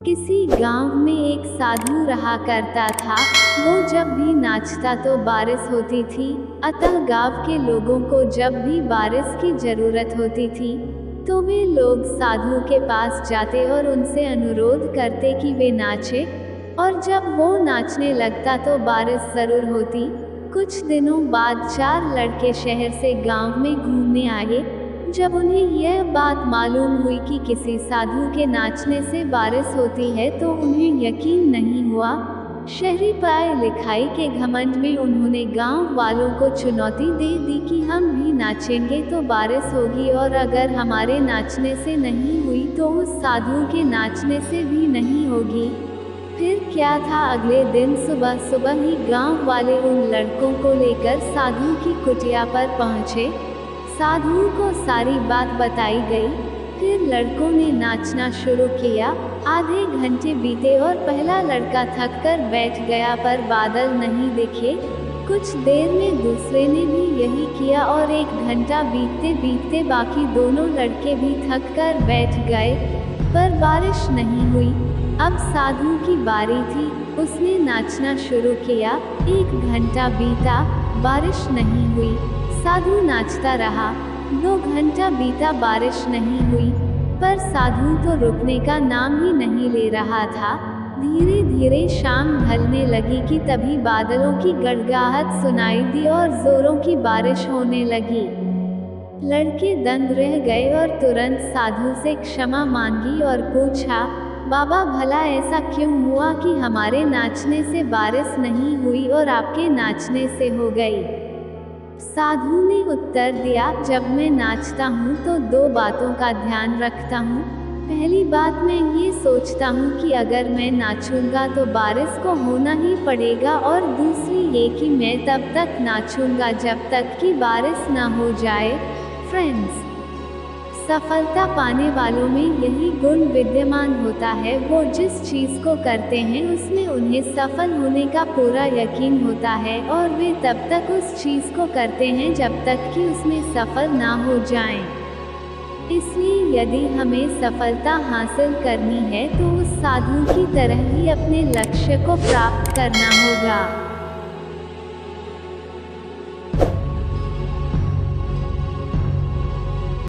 किसी गांव में एक साधु रहा करता था। वो जब भी नाचता तो बारिश होती थी। अतः गांव के लोगों को जब भी बारिश की जरूरत होती थी तो वे लोग साधु के पास जाते और उनसे अनुरोध करते कि वे नाचे, और जब वो नाचने लगता तो बारिश जरूर होती। कुछ दिनों बाद 4 लड़के शहर से गांव में घूमने आए। जब उन्हें यह बात मालूम हुई कि किसी साधु के नाचने से बारिश होती है तो उन्हें यकीन नहीं हुआ। शहरी पढ़ाई लिखाई के घमंड में उन्होंने गांव वालों को चुनौती दे दी कि हम भी नाचेंगे तो बारिश होगी, और अगर हमारे नाचने से नहीं हुई तो उस साधु के नाचने से भी नहीं होगी। फिर क्या था, अगले दिन सुबह सुबह ही गांव वाले उन लड़कों को लेकर साधु की कुटिया पर पहुंचे। साधु को सारी बात बताई गई। फिर लड़कों ने नाचना शुरू किया। आधे घंटे बीते और पहला लड़का थक कर बैठ गया, पर बादल नहीं दिखे। कुछ देर में दूसरे ने भी यही किया और 1 घंटा बीतते बीतते बाकी दोनों लड़के भी थक कर बैठ गए, पर बारिश नहीं हुई। अब साधु की बारी थी। उसने नाचना शुरू किया। 1 घंटा बीता, बारिश नहीं हुई। साधु नाचता रहा। 2 घंटा बीता, बारिश नहीं हुई, पर साधु तो रुकने का नाम ही नहीं ले रहा था। धीरे धीरे शाम ढलने लगी कि तभी बादलों की गड़गड़ाहट सुनाई दी और जोरों की बारिश होने लगी। लड़के दंग रह गए और तुरंत साधु से क्षमा मांगी और पूछा, बाबा भला ऐसा क्यों हुआ कि हमारे नाचने से बारिश नहीं हुई और आपके नाचने से हो गई? साधु ने उत्तर दिया, जब मैं नाचता हूँ तो 2 बातों का ध्यान रखता हूँ। पहली बात, मैं ये सोचता हूँ कि अगर मैं नाचूंगा तो बारिश को होना ही पड़ेगा, और दूसरी ये कि मैं तब तक नाचूंगा जब तक कि बारिश ना हो जाए। फ्रेंड्स, सफलता पाने वालों में यही गुण विद्यमान होता है। वो जिस चीज़ को करते हैं उसमें उन्हें सफल होने का पूरा यकीन होता है, और वे तब तक उस चीज़ को करते हैं जब तक कि उसमें सफल ना हो जाएं। इसलिए यदि हमें सफलता हासिल करनी है तो उस साधु की तरह ही अपने लक्ष्य को प्राप्त करना होगा।